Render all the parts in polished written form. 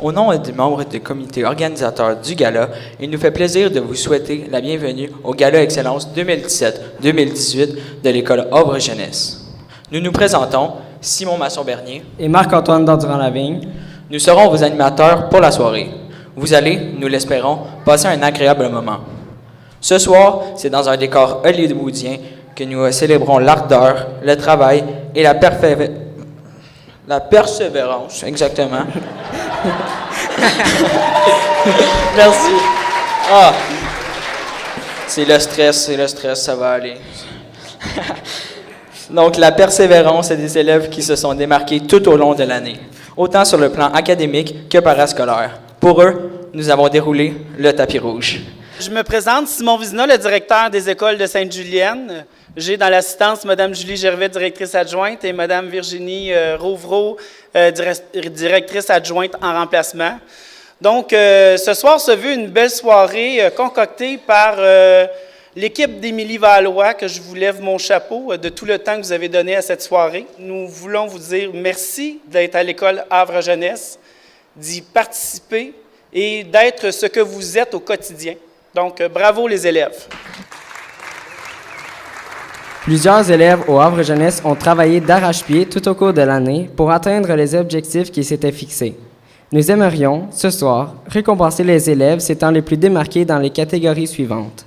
Au nom des membres du comité organisateur du gala, il nous fait plaisir de vous souhaiter la bienvenue au Gala Excellence 2017-2018 de l'École Havre Jeunesse. Nous nous présentons Simon Masson-Bernier et Marc-Antoine Dandurand-Lavigne. Nous serons vos animateurs pour la soirée. Vous allez, nous l'espérons, passer un agréable moment. Ce soir, c'est dans un décor hollywoodien que nous célébrons l'ardeur, le travail et la persévérance, exactement. Merci. Ah, c'est le stress, ça va aller. Donc, la persévérance des élèves qui se sont démarqués tout au long de l'année, autant sur le plan académique que parascolaire. Pour eux, nous avons déroulé le tapis rouge. Je me présente, Simon Vizina, le directeur des écoles de Sainte-Julienne. J'ai dans l'assistance Mme Julie Gervais, directrice adjointe, et Mme Virginie Rouvreau, directrice adjointe en remplacement. Donc, ce soir se veut une belle soirée concoctée par l'équipe d'Émilie Valois, que je vous lève mon chapeau de tout le temps que vous avez donné à cette soirée. Nous voulons vous dire merci d'être à l'école Havre Jeunesse, d'y participer et d'être ce que vous êtes au quotidien. Donc, bravo les élèves. Plusieurs élèves au Havre Jeunesse ont travaillé d'arrache-pied tout au cours de l'année pour atteindre les objectifs qui s'étaient fixés. Nous aimerions, ce soir, récompenser les élèves s'étant les plus démarqués dans les catégories suivantes: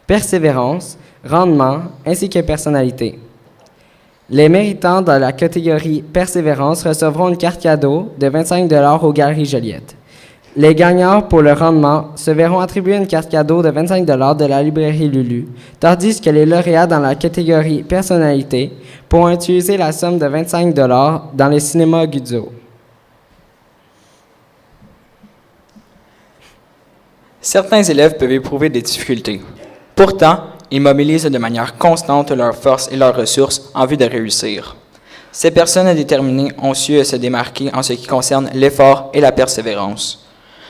persévérance, rendement, ainsi que personnalité. Les méritants dans la catégorie persévérance recevront une carte cadeau de 25 $ aux Galeries Joliette. Les gagnants pour le rendement se verront attribuer une carte cadeau de 25 $ de la librairie Lulu, tandis que les lauréats dans la catégorie personnalité pourront utiliser la somme de 25 $ dans les cinémas Guzzo. Certains élèves peuvent éprouver des difficultés. Pourtant, ils mobilisent de manière constante leurs forces et leurs ressources en vue de réussir. Ces personnes déterminées ont su se démarquer en ce qui concerne l'effort et la persévérance.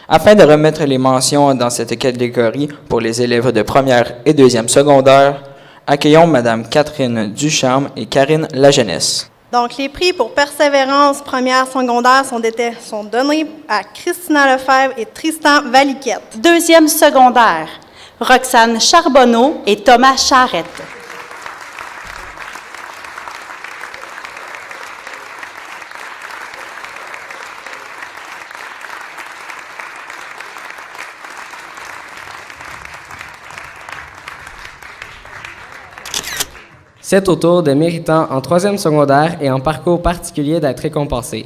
Afin de remettre les mentions dans cette catégorie pour les élèves de première et deuxième secondaire, accueillons Mme Catherine Ducharme et Karine Lajeunesse. Donc, les prix pour persévérance première secondaire sont donnés à Christina Lefebvre et Tristan Valiquette. Deuxième secondaire, Roxane Charbonneau et Thomas Charrette. C'est au tour des méritants en troisième secondaire et en parcours particulier d'être récompensés.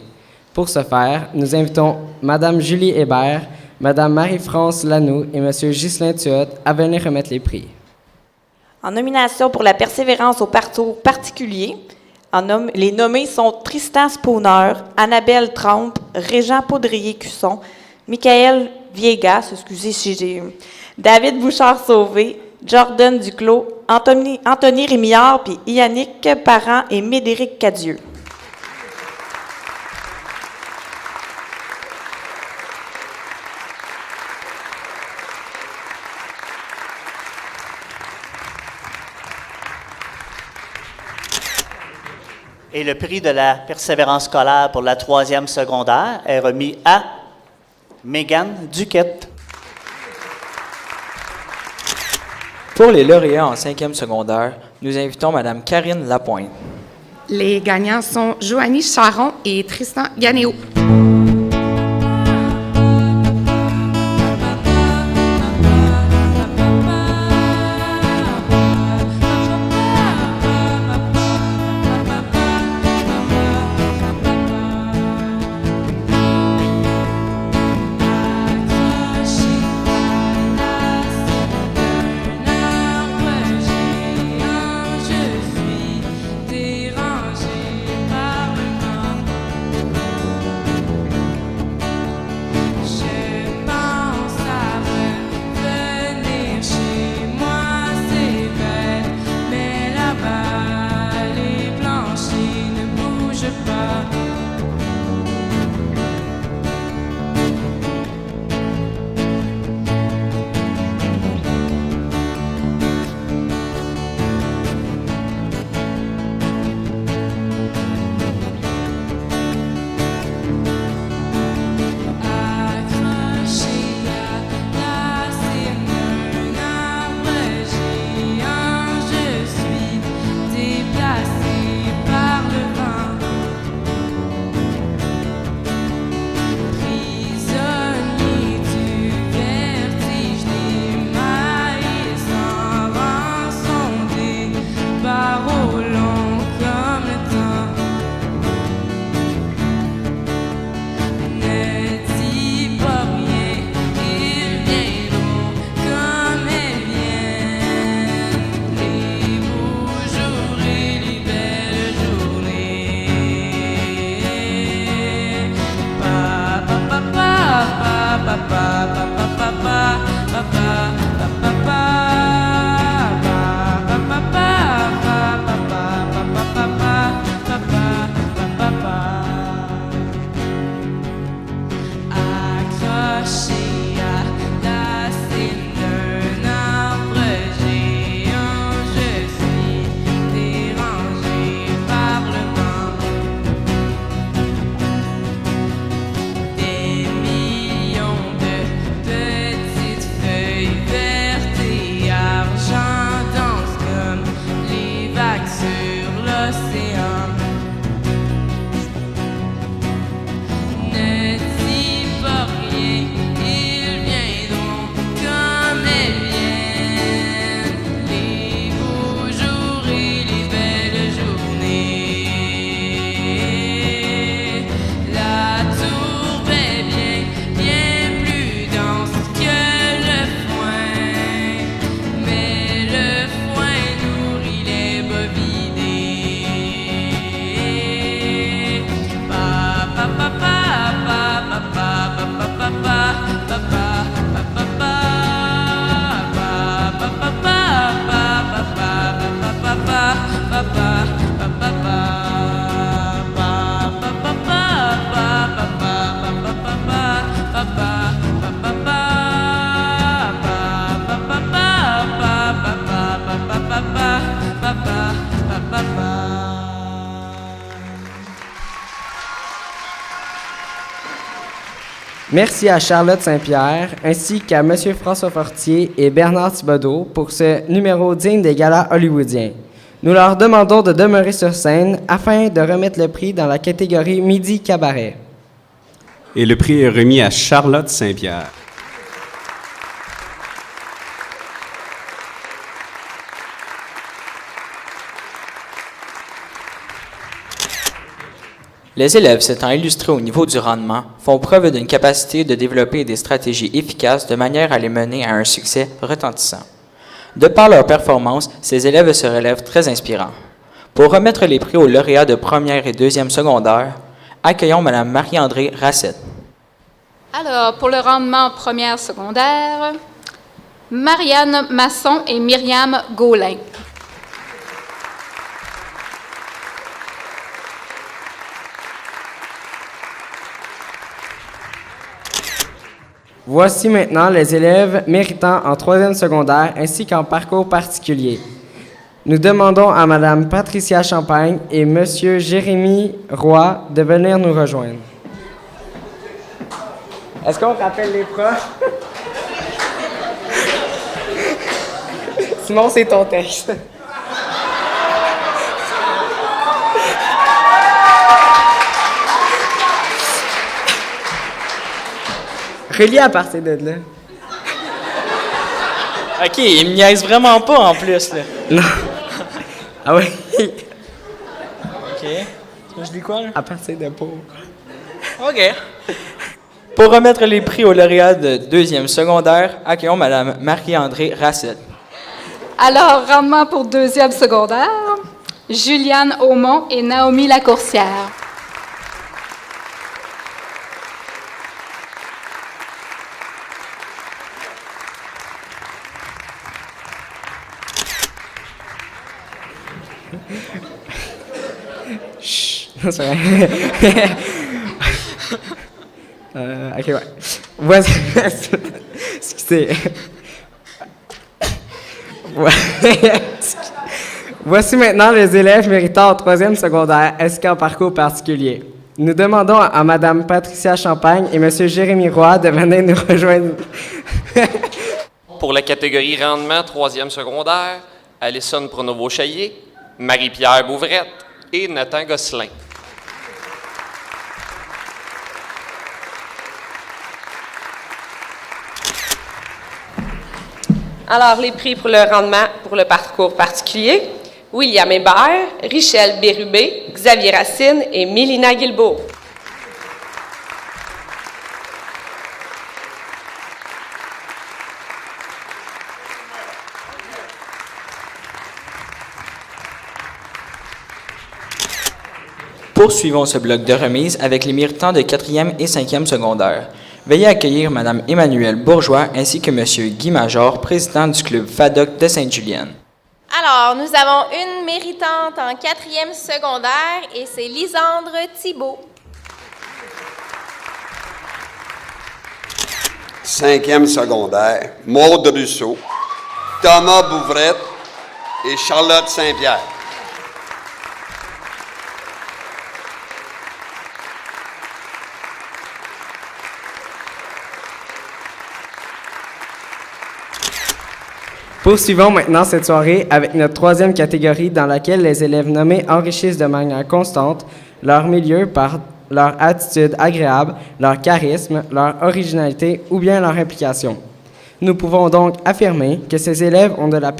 Pour ce faire, nous invitons Mme Julie Hébert, Mme Marie-France Lanoux et M. Ghislain Thuot à venir remettre les prix. En nomination pour la persévérance au parcours particulier, les nommés sont Tristan Spooner, Annabelle Trempe, Régent Poudrier-Cusson, Michael Viegas, David Bouchard-Sauvé, Jordan Duclos, Anthony Rémillard, puis Yannick Parent et Médéric Cadieux. Et le prix de la persévérance scolaire pour la troisième secondaire est remis à Mégane Duquette. Pour les lauréats en cinquième secondaire, nous invitons Mme Karine Lapointe. Les gagnants sont Joanie Charon et Tristan Ganéo. Merci à Charlotte Saint-Pierre, ainsi qu'à M. François Fortier et Bernard Thibodeau pour ce numéro digne des galas hollywoodiens. Nous leur demandons de demeurer sur scène afin de remettre le prix dans la catégorie Midi Cabaret. Et le prix est remis à Charlotte Saint-Pierre. Les élèves s'étant illustrés au niveau du rendement font preuve d'une capacité de développer des stratégies efficaces de manière à les mener à un succès retentissant. De par leur performance, ces élèves se relèvent très inspirants. Pour remettre les prix aux lauréats de première et deuxième secondaire, accueillons Mme Marie-André Rassette. Alors, pour le rendement première secondaire, Marianne Masson et Myriam Gaulin. Voici maintenant les élèves méritant en troisième secondaire ainsi qu'en parcours particulier. Nous demandons à Mme Patricia Champagne et M. Jérémy Roy de venir nous rejoindre. Est-ce qu'on rappelle les profs? Sinon, c'est ton texte. Relis à partir de là. OK, il me niaise vraiment pas en plus, là. Non. Ah oui? OK. Je lis quoi, là? À partir de pour. OK. Pour remettre les prix aux lauréats de deuxième secondaire, accueillons Mme Marie-André Rassette. Alors, rendement pour deuxième secondaire, Juliane Aumont et Naomi Lacourcière. Chut, c'est vrai. OK, ouais. Voici... Excusez. Voici maintenant les élèves méritant en troisième secondaire ainsi qu'en parcours particulier. Nous demandons à Mme Patricia Champagne et M. Jérémy Roy de venir nous rejoindre. Pour la catégorie rendement troisième secondaire, Alison Pronovo-Chaillé, Marie-Pierre Bouvrette et Nathan Gosselin. Alors, les prix pour le rendement pour le parcours particulier, William Hébert, Richelle Bérubé, Xavier Racine et Mélina Guilbeault. Poursuivons ce bloc de remise avec les méritants de 4e et 5e secondaire. Veuillez accueillir Mme Emmanuelle Bourgeois ainsi que M. Guy Major, président du club FADOC de Sainte-Julienne. Alors, nous avons une méritante en 4e secondaire et c'est Lisandre Thibault. 5e secondaire, Maude Rousseau, Thomas Bouvrette et Charlotte Saint-Pierre. Poursuivons maintenant cette soirée avec notre 3e catégorie dans laquelle les élèves nommés enrichissent de manière constante leur milieu par leur attitude agréable, leur charisme, leur originalité ou bien leur implication. Nous pouvons donc affirmer que ces élèves ont de la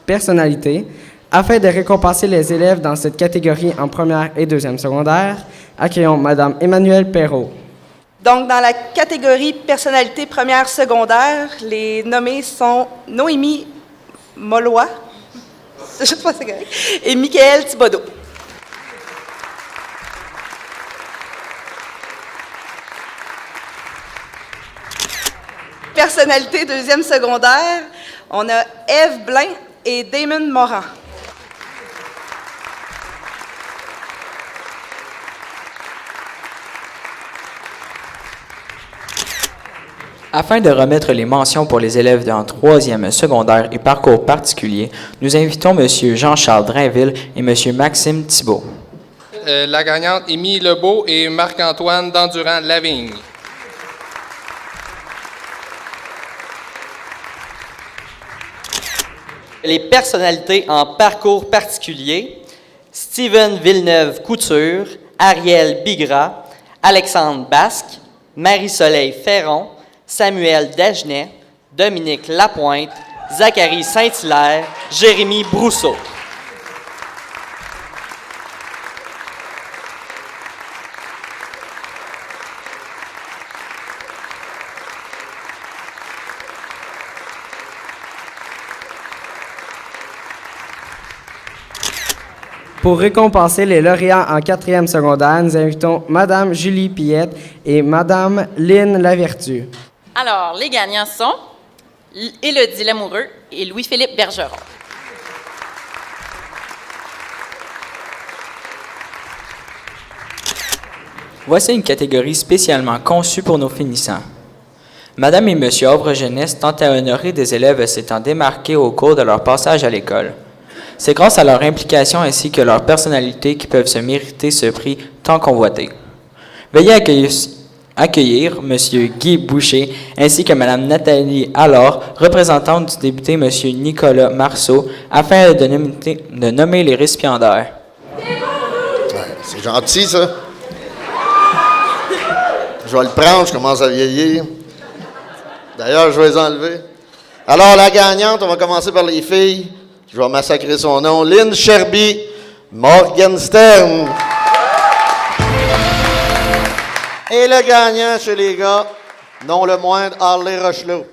personnalité. Afin de récompenser les élèves dans cette catégorie en 1e et 2e secondaire, accueillons Mme Emmanuelle Perrault. Donc, dans la catégorie personnalité première secondaire, les nommés sont Noémie Molloy, je sais pas si c'est correct, et Michael Thibodeau. Personnalité deuxième secondaire, on a Ève Blain et Damon Morin. Afin de remettre les mentions pour les élèves en 3e secondaire et parcours particulier, nous invitons M. Jean-Charles Drainville et M. Maxime Thibault. La gagnante Émile Lebeau et Marc-Antoine Dandurand-Lavigne. Les personnalités en parcours particulier, Steven Villeneuve-Couture, Ariel Bigra, Alexandre Basque, Marie-Soleil Ferron, Samuel Dagenet, Dominique Lapointe, Zachary Saint-Hilaire, Jérémy Brousseau. Pour récompenser les lauréats en 4e secondaire, nous invitons Mme Julie Pillette et Mme Lynne Lavertu. Alors, les gagnants sont Élodie Lamoureux et Louis-Philippe Bergeron. Voici une catégorie spécialement conçue pour nos finissants. Madame et Monsieur Havre Jeunesse tentent à honorer des élèves s'étant démarqués au cours de leur passage à l'école. C'est grâce à leur implication ainsi que leur personnalité qu'ils peuvent se mériter ce prix tant convoité. Veuillez accueillir M. Guy Boucher ainsi que Mme Nathalie Allard, représentante du député M. Nicolas Marceau, afin de nommer les récipiendaires. C'est gentil, ça. Je vais le prendre, je commence à vieillir. D'ailleurs, je vais les enlever. Alors, la gagnante, on va commencer par les filles. Je vais massacrer son nom. Lynn Sherby, Morgenstern. Et le gagnant chez les gars, non le moindre, Harley Rochelot.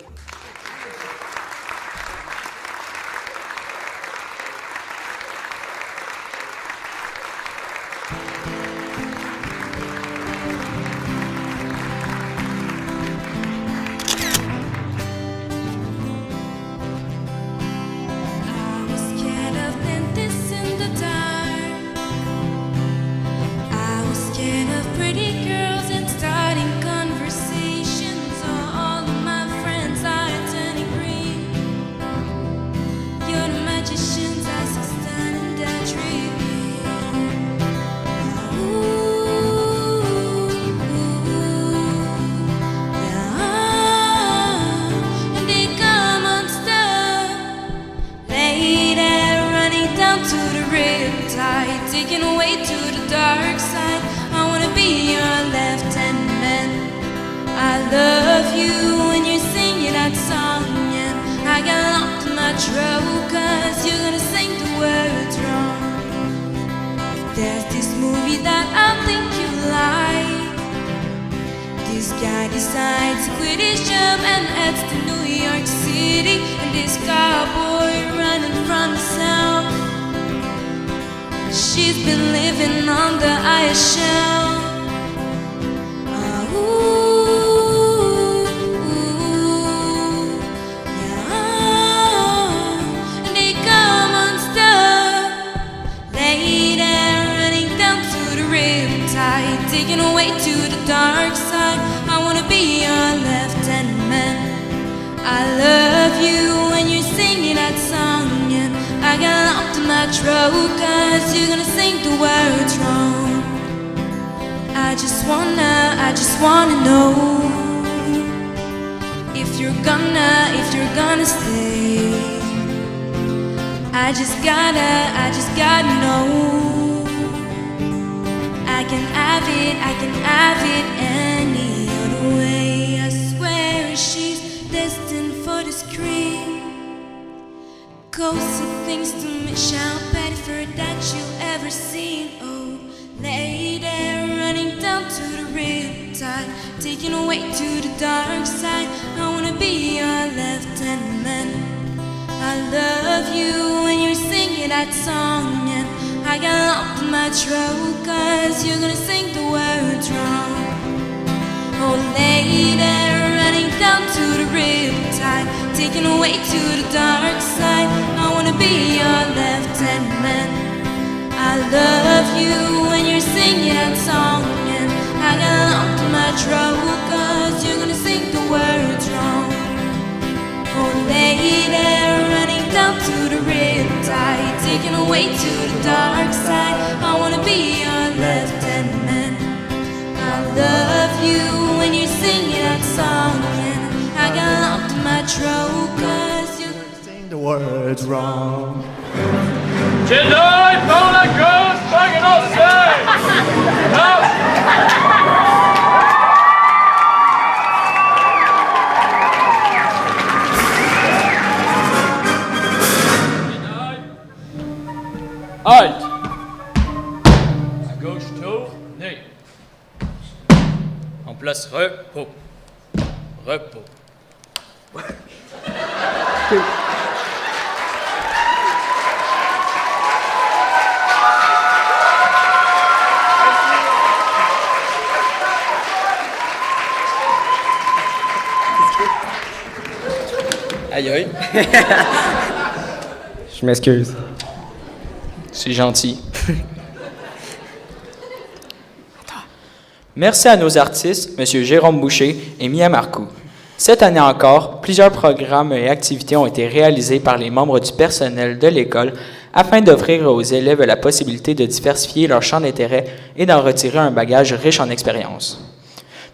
She's been living on the ice shelf. Ooh. throat, 'cause you're gonna sing the words wrong. I just wanna know if you're gonna stay. I just gotta know. I can have it any other way. I swear she's destined for the screen. Ghostly things to me, Michelle Pettiford that you've ever seen. Oh, lady, running down to the riptide, taken away to the dark side. I wanna be your lieutenant. I love you when you're singing that song, and I got lump in my throat, 'cause you're gonna sing the words wrong. Oh, lady, running down to the riptide, taken away to the dark side. I wanna be your lieutenant. I love you when you're singing that song, and I got lump in my throat, 'cause you're gonna sing the words wrong. Oh, lady, running down to the riptide, taken away to the dark side. I wanna be your lieutenant. I love you when you're singing that song, and I got lump in my throat, 'cause you sing the words wrong. Tonight, all the girls fucking on stage! Halt! À gauche, tournez. En place, repos. Repos. Aïe aïe. Je m'excuse. C'est gentil. Merci à nos artistes, M. Jérôme Boucher et Mia Marcoux. Cette année encore, plusieurs programmes et activités ont été réalisés par les membres du personnel de l'école afin d'offrir aux élèves la possibilité de diversifier leur champ d'intérêt et d'en retirer un bagage riche en expérience.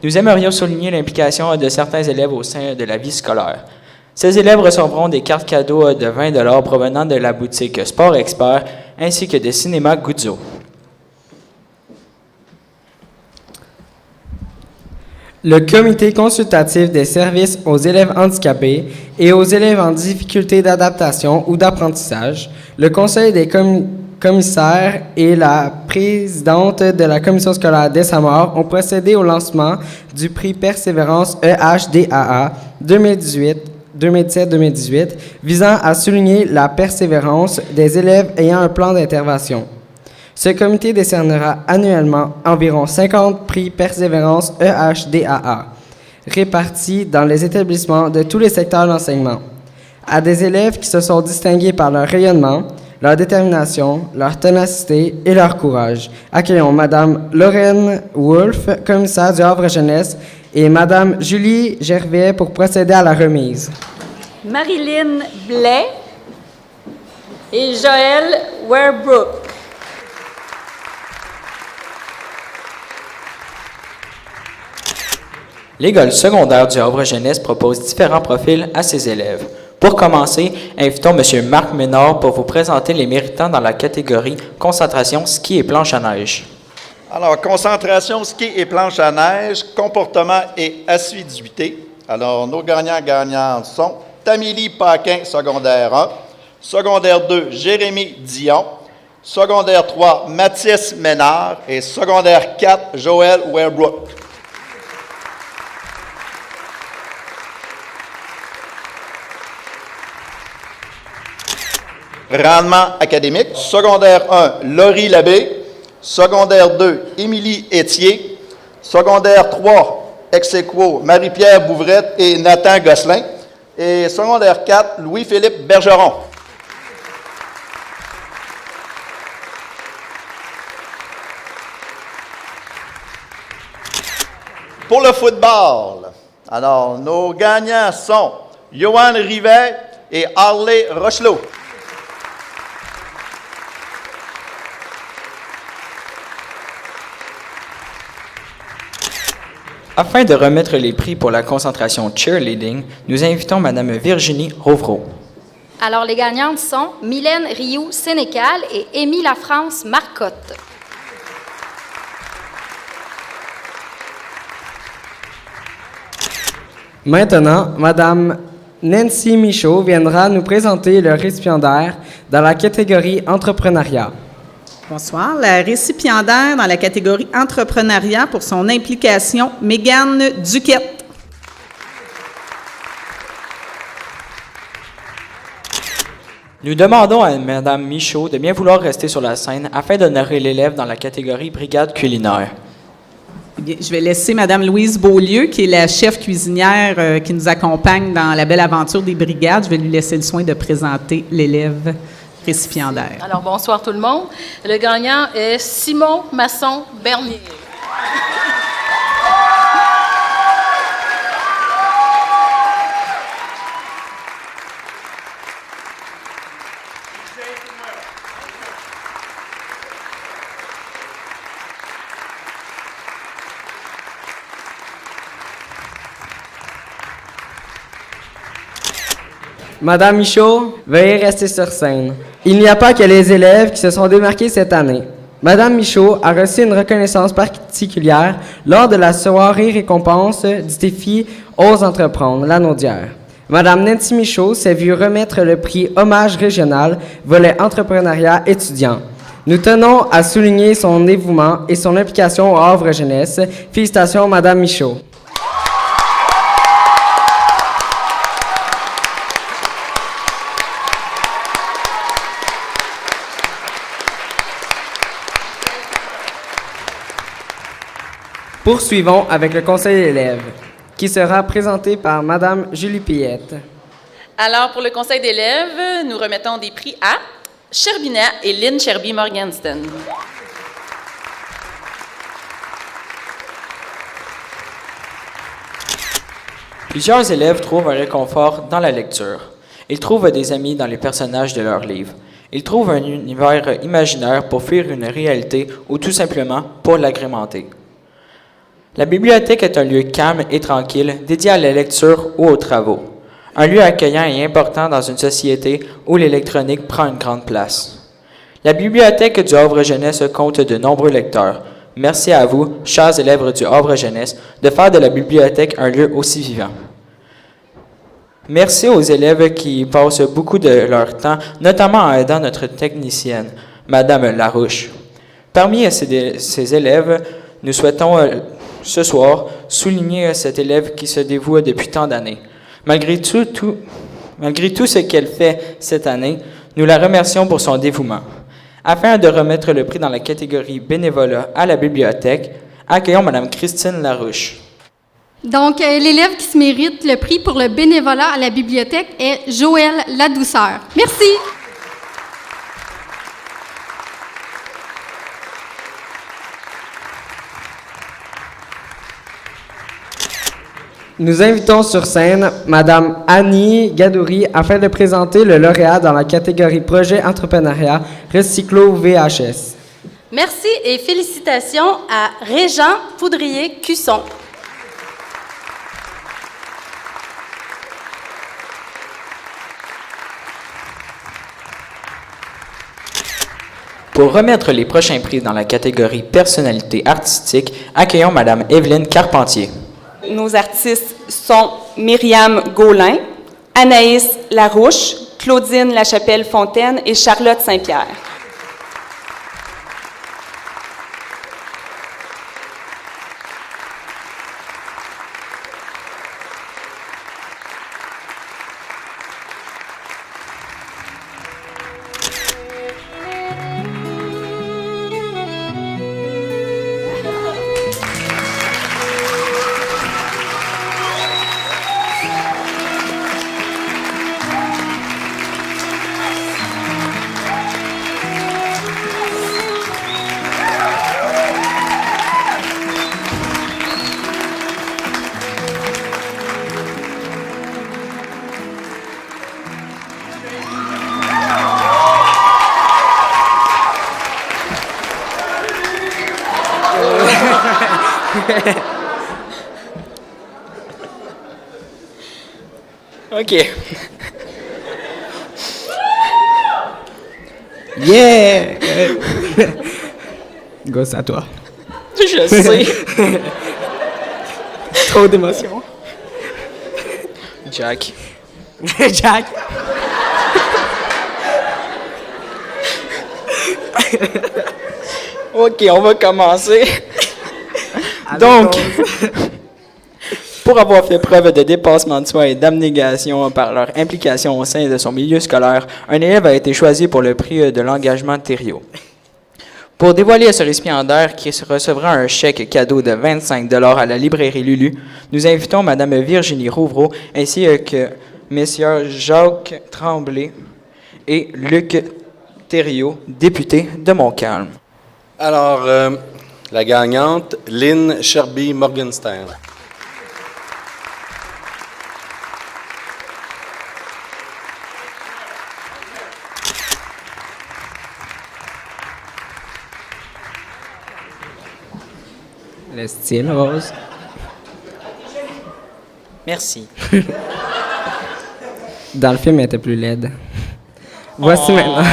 Nous aimerions souligner l'implication de certains élèves au sein de la vie scolaire. Ces élèves recevront des cartes cadeaux de 20 $ provenant de la boutique Sport Expert ainsi que des cinémas Guzzo. Le comité consultatif des services aux élèves handicapés et aux élèves en difficulté d'adaptation ou d'apprentissage, le conseil des commissaires et la présidente de la commission scolaire dès sa mort ont procédé au lancement du prix Persévérance EHDAA 2017-2018 visant à souligner la persévérance des élèves ayant un plan d'intervention. Ce comité décernera annuellement environ 50 prix Persévérance EHDAA, répartis dans les établissements de tous les secteurs d'enseignement, à des élèves qui se sont distingués par leur rayonnement, leur détermination, leur ténacité et leur courage. Accueillons Mme Lorraine Wolfe, commissaire du Havre Jeunesse, et Mme Julie Gervais pour procéder à la remise. Marilyn Blais et Joël Werbrook. L'école secondaire du Havre Jeunesse propose différents profils à ses élèves. Pour commencer, invitons M. Marc Ménard pour vous présenter les méritants dans la catégorie concentration ski et planche à neige. Alors, concentration ski et planche à neige, comportement et assiduité. Alors, nos gagnants-gagnantes sont Tamélie Paquin, secondaire 1, secondaire 2, Jérémy Dion, secondaire 3, Mathis Ménard et secondaire 4, Joël Werbrook. Rendement académique, secondaire 1, Laurie Labbé, secondaire 2, Émilie Étier, secondaire 3, ex-aequo, Marie-Pierre Bouvrette et Nathan Gosselin, et secondaire 4, Louis-Philippe Bergeron. Pour le football, alors, nos gagnants sont Johan Rivet et Harley Rochelot. Afin de remettre les prix pour la concentration cheerleading, nous invitons Mme Virginie Rouvreau. Alors, les gagnantes sont Mylène Rioux-Sénécal et Émile Lafrance Marcotte. Maintenant, Mme Nancy Michaud viendra nous présenter le récipiendaire dans la catégorie entrepreneuriat. Bonsoir. La récipiendaire dans la catégorie entrepreneuriat pour son implication, Mégane Duquette. Nous demandons à Mme Michaud de bien vouloir rester sur la scène afin d'honorer l'élève dans la catégorie brigade culinaire. Bien, je vais laisser Mme Louise Beaulieu, qui est la chef cuisinière qui nous accompagne dans la belle aventure des brigades. Je vais lui laisser le soin de présenter l'élève récipiendaire. Alors, bonsoir tout le monde. Le gagnant est Simon Masson-Bernier. Madame Michaud, veuillez rester sur scène. Il n'y a pas que les élèves qui se sont démarqués cette année. Madame Michaud a reçu une reconnaissance particulière lors de la soirée récompense du défi Ose entreprendre, la Naudière. Madame Nancy Michaud s'est vue remettre le prix Hommage régional, volet entrepreneuriat étudiant. Nous tenons à souligner son dévouement et son implication au Havre Jeunesse. Félicitations, Madame Michaud. Poursuivons avec le conseil d'élèves, qui sera présenté par Mme Julie Pillette. Alors, pour le conseil d'élèves, nous remettons des prix à Sherbina et Lynn Sherby-Morganston. Plusieurs élèves trouvent un réconfort dans la lecture. Ils trouvent des amis dans les personnages de leurs livres. Ils trouvent un univers imaginaire pour fuir une réalité ou tout simplement pour l'agrémenter. La bibliothèque est un lieu calme et tranquille, dédié à la lecture ou aux travaux. Un lieu accueillant et important dans une société où l'électronique prend une grande place. La bibliothèque du Havre Jeunesse compte de nombreux lecteurs. Merci à vous, chers élèves du Havre Jeunesse, de faire de la bibliothèque un lieu aussi vivant. Merci aux élèves qui passent beaucoup de leur temps, notamment en aidant notre technicienne, Madame Larouche. Parmi ces élèves, nous souhaitons ce soir souligner cet élève qui se dévoue depuis tant d'années. Malgré tout ce qu'elle fait cette année, nous la remercions pour son dévouement. Afin de remettre le prix dans la catégorie bénévolat à la bibliothèque, accueillons Mme Christine Larouche. Donc, l'élève qui se mérite le prix pour le bénévolat à la bibliothèque est Joël Ladouceur. Merci. Nous invitons sur scène Mme Annie Gadouri afin de présenter le lauréat dans la catégorie Projet entrepreneuriat Recyclo VHS. Merci et félicitations à Régent Poudrier-Cusson. Pour remettre les prochains prix dans la catégorie Personnalité artistique, accueillons Mme Evelyne Carpentier. Nos artistes sont Myriam Gaulin, Anaïs Larouche, Claudine Lachapelle-Fontaine et Charlotte Saint-Pierre. OK. Yeah! Gosse à toi. Je sais. Trop d'émotion. Jack. Jack. OK, on va commencer. Donc, pour avoir fait preuve de dépassement de soi et d'abnégation par leur implication au sein de son milieu scolaire, un élève a été choisi pour le prix de l'engagement Thériault. Pour dévoiler ce récipiendaire qui recevra un chèque cadeau de 25 $ à la librairie Lulu, nous invitons Mme Virginie Rouvreau ainsi que Messieurs Jacques Tremblay et Luc Thériault, députés de Montcalm. Alors, la gagnante, Lynn Sherby Morgenstern. Le style rose. Merci. Dans le film, elle était plus laide. Voici maintenant.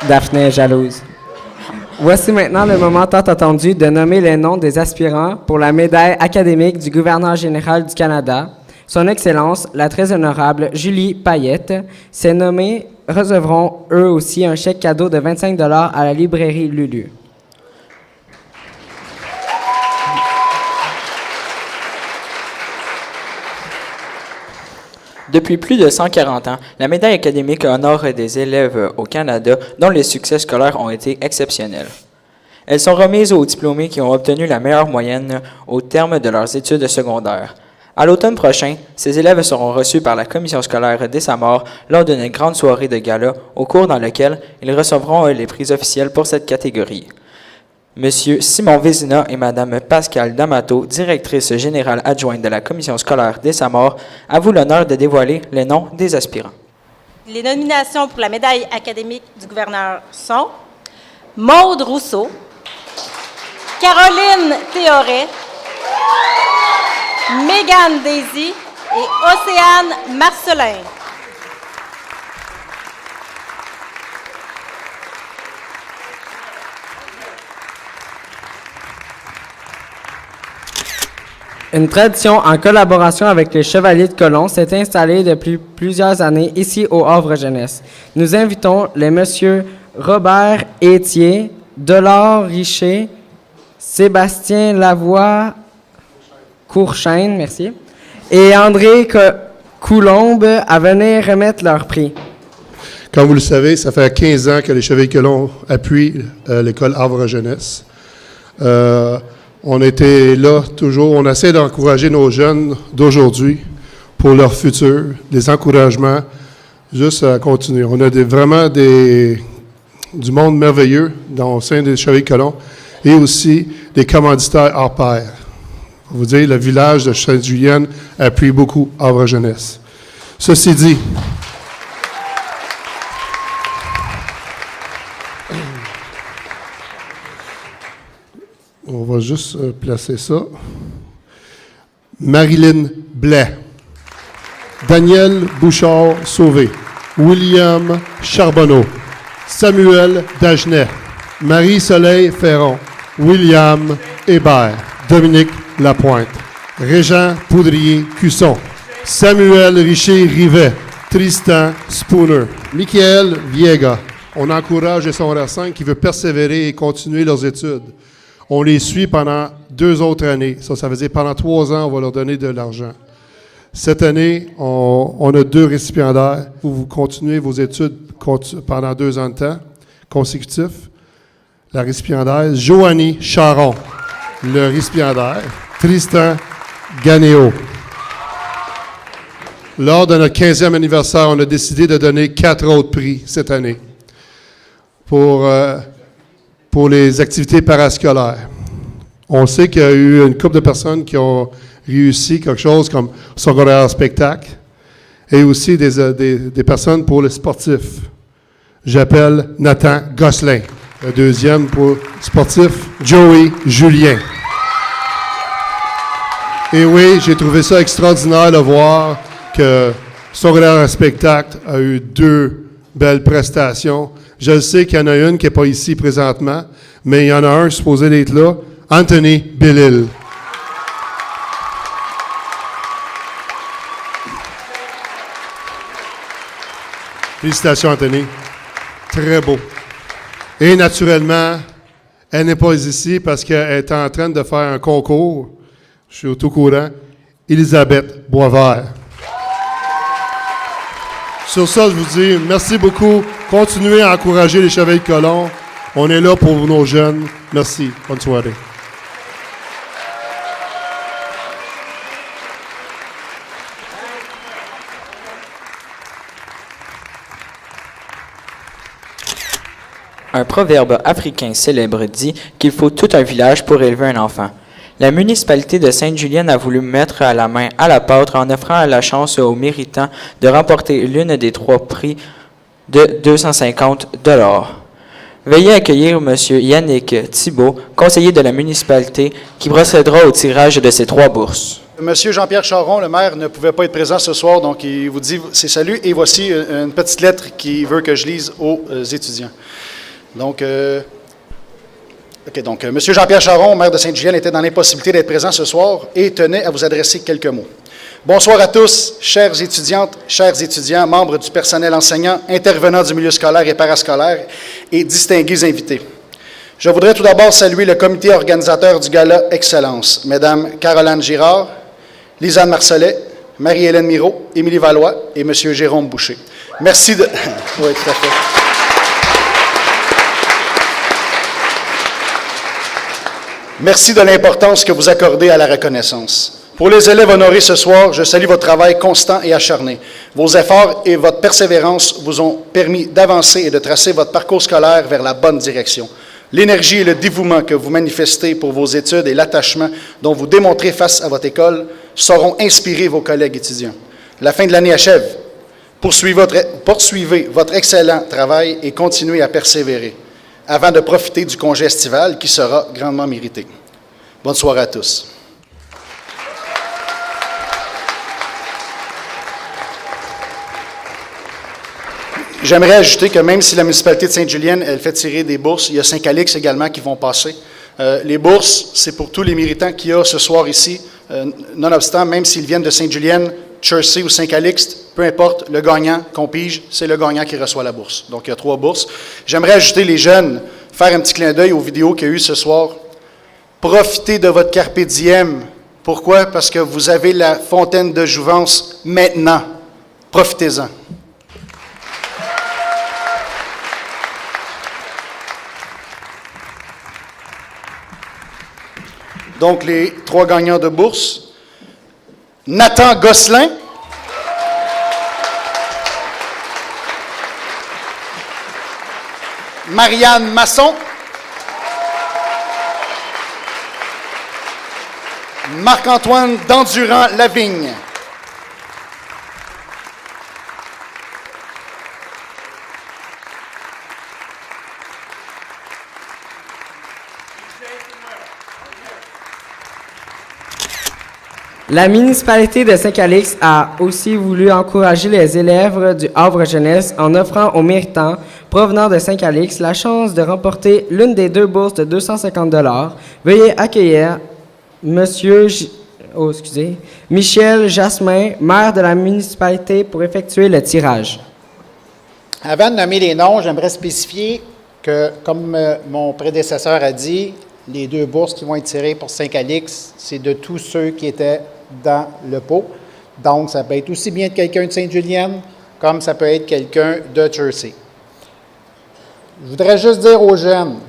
Daphné est jalouse. Voici maintenant le moment tant attendu de nommer les noms des aspirants pour la médaille académique du gouverneur général du Canada. Son Excellence, la très honorable Julie Payette. Ces nommés recevront eux aussi un chèque cadeau de 25 $ à la librairie Lulu. Depuis plus de 140 ans, la médaille académique honore des élèves au Canada dont les succès scolaires ont été exceptionnels. Elles sont remises aux diplômés qui ont obtenu la meilleure moyenne au terme de leurs études secondaires. À l'automne prochain, ces élèves seront reçus par la commission scolaire dès sa mort lors d'une grande soirée de gala, au cours dans laquelle ils recevront les prix officiels pour cette catégorie. Monsieur Simon Vézina et Madame Pascale D'Amato, directrice générale adjointe de la commission scolaire dès sa mort, à vous l'honneur de dévoiler les noms des aspirants. Les nominations pour la médaille académique du gouverneur sont Maude Rousseau, Caroline Théoret, Mégane Daisy et Océane Marcelin. Une tradition en collaboration avec les Chevaliers de Colomb s'est installée depuis plusieurs années ici au Havre Jeunesse. Nous invitons les messieurs Robert Étier, Delors Richer, Sébastien Lavoie Courchaine, merci, et André Coulombe à venir remettre leur prix. Comme vous le savez, ça fait 15 ans que les Chevaliers de Colomb appuient l'école Havre Jeunesse. On était là toujours, on essaie d'encourager nos jeunes d'aujourd'hui pour leur futur, des encouragements, juste à continuer. On a vraiment du monde merveilleux au sein des Chevaliers de Colomb et aussi des commanditaires hors pair. Pour vous dire, le village de Sainte-Julienne appuie beaucoup Havre Jeunesse. Ceci dit, on va juste placer ça. Marilyn Blais, Daniel Bouchard-Sauvé, William Charbonneau, Samuel Dagenet, Marie-Soleil Ferron, William Hébert, Dominique Lapointe, Régent Poudrier-Cusson, Samuel Richer-Rivet, Tristan Spooner, Michael Viega. On encourage les secondaires 5 qui veulent persévérer et continuer leurs études. On les suit pendant 2 autres années. Ça veut dire pendant 3 ans, on va leur donner de l'argent. Cette année, on a 2 récipiendaires. Vous continuez vos études pendant 2 ans de temps consécutifs. La récipiendaire, Joanie Charon. Le récipiendaire, Tristan Ganéo. Lors de notre 15e anniversaire, on a décidé de donner 4 autres prix cette année pour les activités parascolaires. On sait qu'il y a eu une couple de personnes qui ont réussi quelque chose comme secondaire spectacle et aussi des personnes pour les sportifs. J'appelle Nathan Gosselin. Le deuxième pour sportif, Joey Julien. Et oui, j'ai trouvé ça extraordinaire de voir que Secondaire en spectacle a eu 2 belles prestations. Je sais qu'il y en a une qui n'est pas ici présentement, mais il y en a un supposé d'être là, Anthony Bellil. Félicitations, Anthony. Très beau. Et naturellement, elle n'est pas ici parce qu'elle est en train de faire un concours. Je suis au tout courant. Elisabeth Boisvert. Sur ça, je vous dis merci beaucoup. Continuez à encourager les Chevaliers de Colomb. On est là pour nos jeunes. Merci. Bonne soirée. Un proverbe africain célèbre dit qu'il faut tout un village pour élever un enfant. La municipalité de Sainte-Julienne a voulu mettre la main à la pâte en offrant la chance aux méritants de remporter l'une des 3 prix de 250 $. Veuillez accueillir M. Yannick Thibault, conseiller de la municipalité, qui procédera au tirage de ces 3 bourses. Monsieur Jean-Pierre Charon, le maire, ne pouvait pas être présent ce soir, donc il vous dit ses saluts. Et voici une petite lettre qu'il veut que je lise aux étudiants. Donc, Monsieur Jean-Pierre Charon, maire de Sainte-Julienne, était dans l'impossibilité d'être présent ce soir et tenait à vous adresser quelques mots. Bonsoir à tous, chères étudiantes, chers étudiants, membres du personnel enseignant, intervenants du milieu scolaire et parascolaire et distingués invités. Je voudrais tout d'abord saluer le comité organisateur du Gala Excellence, Mesdames Caroline Girard, Lisanne Marcelet, Marie-Hélène Mirault, Émilie Valois et M. Jérôme Boucher. Merci de... Oui, tout à fait. Merci de l'importance que vous accordez à la reconnaissance. Pour les élèves honorés ce soir, je salue votre travail constant et acharné. Vos efforts et votre persévérance vous ont permis d'avancer et de tracer votre parcours scolaire vers la bonne direction. L'énergie et le dévouement que vous manifestez pour vos études et l'attachement dont vous démontrez face à votre école sauront inspirer vos collègues étudiants. La fin de l'année achève. Poursuivez votre excellent travail et continuez à persévérer, avant de profiter du congé estival qui sera grandement mérité. Bonne soirée à tous. J'aimerais ajouter que même si la municipalité de Sainte-Julienne, elle fait tirer des bourses, il y a Saint-Calix également qui vont passer. Les bourses, c'est pour tous les méritants qu'il y a ce soir ici. Nonobstant, même s'ils viennent de Sainte-Julienne, Chersey ou Saint-Calixte, peu importe, le gagnant qu'on pige, c'est le gagnant qui reçoit la bourse. Donc, il y a 3 bourses. J'aimerais ajouter les jeunes, faire un petit clin d'œil aux vidéos qu'il y a eu ce soir. Profitez de votre carpe diem. Pourquoi? Parce que vous avez la fontaine de jouvence maintenant. Profitez-en. Donc, les 3 gagnants de bourse. Nathan Gosselin. Marianne Masson. Marc-Antoine Dandurand-Lavigne. La municipalité de Saint-Calix a aussi voulu encourager les élèves du Havre Jeunesse en offrant aux méritants provenant de Saint-Calix la chance de remporter l'une des 2 bourses de 250 $. Veuillez accueillir Michel Jasmin, maire de la municipalité, pour effectuer le tirage. Avant de nommer les noms, j'aimerais spécifier que, comme mon prédécesseur a dit, les 2 bourses qui vont être tirées pour Saint-Calix, c'est de tous ceux qui étaient dans le pot. Donc, ça peut être aussi bien de quelqu'un de Sainte-Julienne, comme ça peut être quelqu'un de Chersey. Je voudrais juste dire aux jeunes,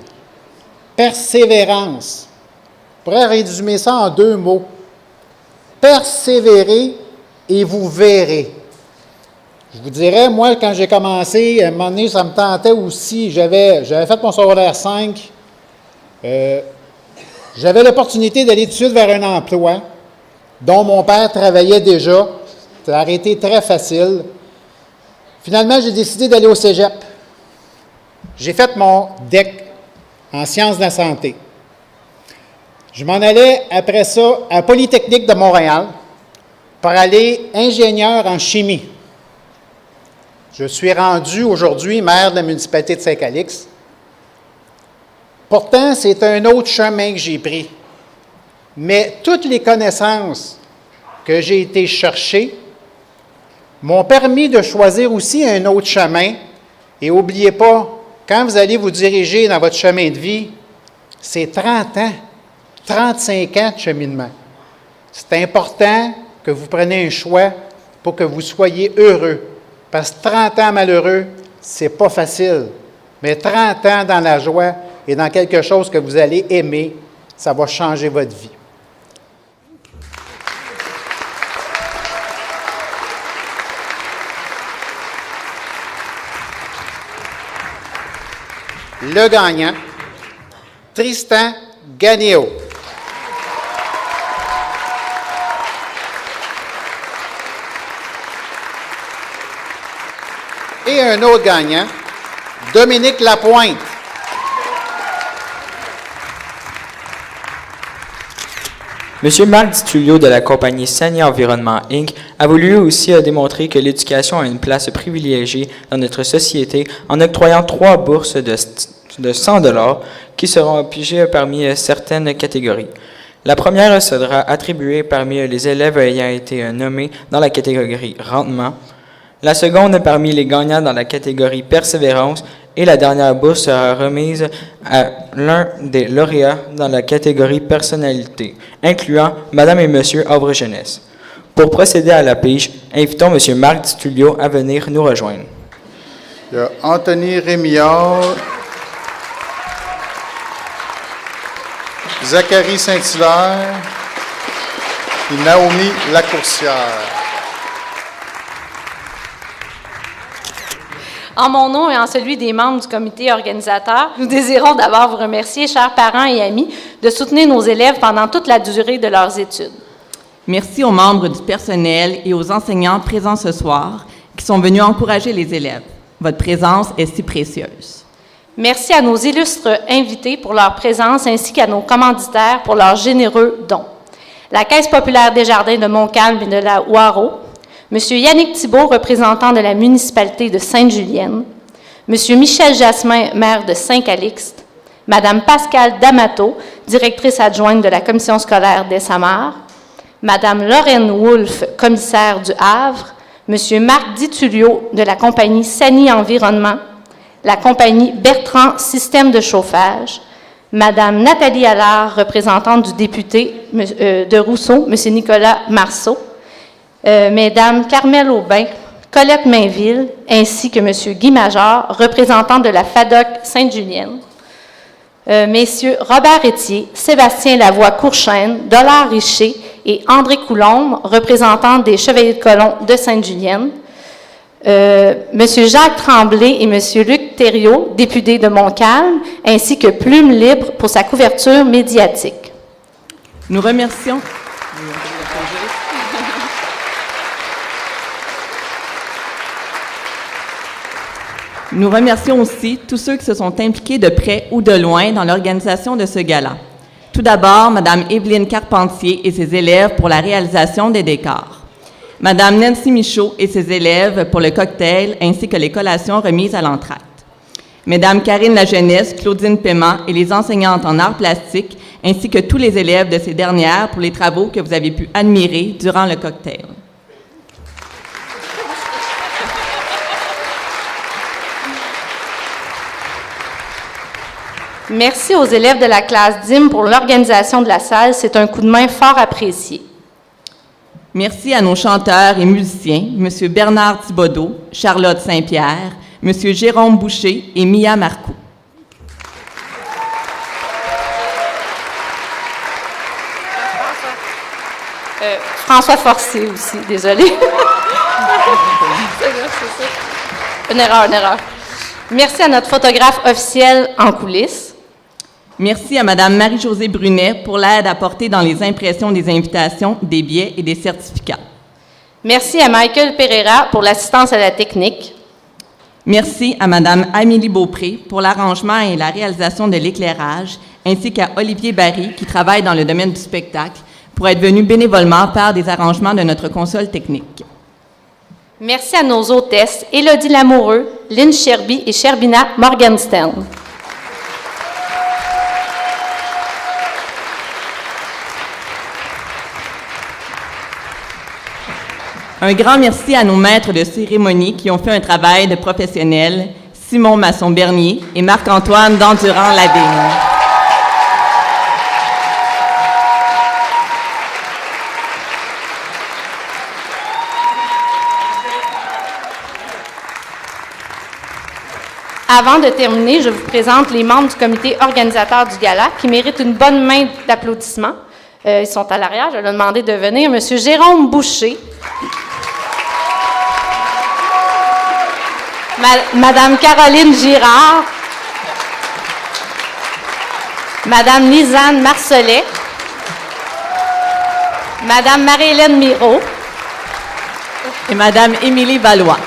persévérance. Je pourrais résumer ça en 2 mots. Persévérez et vous verrez. Je vous dirais, moi, quand j'ai commencé, à un moment donné, ça me tentait aussi. J'avais fait mon secondaire 5. J'avais l'opportunité d'aller tout de suite vers un emploi dont mon père travaillait déjà. Ça a été très facile. Finalement, j'ai décidé d'aller au cégep. J'ai fait mon DEC en sciences de la santé. Je m'en allais après ça à Polytechnique de Montréal pour aller ingénieur en chimie. Je suis rendu aujourd'hui maire de la municipalité de Saint-Calix. Pourtant, c'est un autre chemin que j'ai pris. Mais toutes les connaissances que j'ai été chercher m'ont permis de choisir aussi un autre chemin. Et n'oubliez pas, quand vous allez vous diriger dans votre chemin de vie, c'est 30 ans, 35 ans de cheminement. C'est important que vous preniez un choix pour que vous soyez heureux. Parce que 30 ans malheureux, c'est pas facile. Mais 30 ans dans la joie et dans quelque chose que vous allez aimer, ça va changer votre vie. Le gagnant, Tristan Gagnéo. Et un autre gagnant, Dominique Lapointe. M. Marc Ditulio de la compagnie Sani Environnement Inc. a voulu aussi démontrer que l'éducation a une place privilégiée dans notre société en octroyant 3 bourses de 100 $ qui seront pigées parmi certaines catégories. La première sera attribuée parmi les élèves ayant été nommés dans la catégorie rendement, la seconde parmi les gagnants dans la catégorie persévérance et la dernière bourse sera remise à l'un des lauréats dans la catégorie personnalité, incluant Madame et Monsieur Havre Jeunesse. Pour procéder à la pige, invitons M. Marc Ditulio à venir nous rejoindre. Il y a Anthony Rémillard, Zachary Saint-Hilaire et Naomi Lacourcière. En mon nom et en celui des membres du comité organisateur, nous désirons d'abord vous remercier, chers parents et amis, de soutenir nos élèves pendant toute la durée de leurs études. Merci aux membres du personnel et aux enseignants présents ce soir qui sont venus encourager les élèves. Votre présence est si précieuse. Merci à nos illustres invités pour leur présence ainsi qu'à nos commanditaires pour leurs généreux dons. La Caisse populaire des Jardins de Montcalm et de la Ouareau, M. Yannick Thibault, représentant de la municipalité de Sainte-Julienne, M. Michel Jasmin, maire de Saint-Calixte, Mme Pascale D'Amato, directrice adjointe de la commission scolaire d'Essamar, Mme Lorraine Wolfe, commissaire du Havre, M. Marc Ditulio de la compagnie Sani Environnement, la compagnie Bertrand Système de chauffage, Mme Nathalie Allard, représentante du député de Rousseau, M. Nicolas Marceau, Mesdames Carmel Aubin, Colette Mainville, ainsi que M. Guy Major, représentant de la FADOC Sainte-Julienne, Messieurs Robert Étier, Sébastien Lavoie-Courchaine, Dollard Richer et André Coulombe, représentants des Chevaliers de Colomb de Sainte-Julienne, M. Jacques Tremblay et M. Luc Thériault, députés de Montcalm, ainsi que Plume Libre pour sa couverture médiatique. Nous remercions. Nous remercions aussi tous ceux qui se sont impliqués de près ou de loin dans l'organisation de ce gala. Tout d'abord, Mme Évelyne Carpentier et ses élèves pour la réalisation des décors. Mme Nancy Michaud et ses élèves pour le cocktail ainsi que les collations remises à l'entracte. Mesdames Karine Lajeunesse, Claudine Paiement et les enseignantes en arts plastiques ainsi que tous les élèves de ces dernières pour les travaux que vous avez pu admirer durant le cocktail. Merci aux élèves de la classe DIM pour l'organisation de la salle. C'est un coup de main fort apprécié. Merci à nos chanteurs et musiciens, M. Bernard Thibodeau, Charlotte Saint-Pierre, M. Jérôme Boucher et Mia Marcoux. François Forcé aussi, désolé. Une erreur. Merci à notre photographe officiel en coulisses. Merci à Mme Marie-Josée Brunet pour l'aide apportée dans les impressions des invitations, des billets et des certificats. Merci à Michael Pereira pour l'assistance à la technique. Merci à Mme Amélie Beaupré pour l'arrangement et la réalisation de l'éclairage, ainsi qu'à Olivier Barry, qui travaille dans le domaine du spectacle, pour être venu bénévolement faire des arrangements de notre console technique. Merci à nos hôtesses Élodie Lamoureux, Lynn Sherby et Sherbina Morgenstern. Un grand merci à nos maîtres de cérémonie qui ont fait un travail de professionnels, Simon Masson-Bernier et Marc-Antoine Dandurand-Lavigne. Avant de terminer, je vous présente les membres du comité organisateur du gala qui méritent une bonne main d'applaudissements. Ils sont à l'arrière, je leur ai demandé de venir. Monsieur Jérôme Boucher, Madame Caroline Girard, Madame Lisanne Marcelet, Madame Marie-Hélène Miro et Madame Émilie Valois.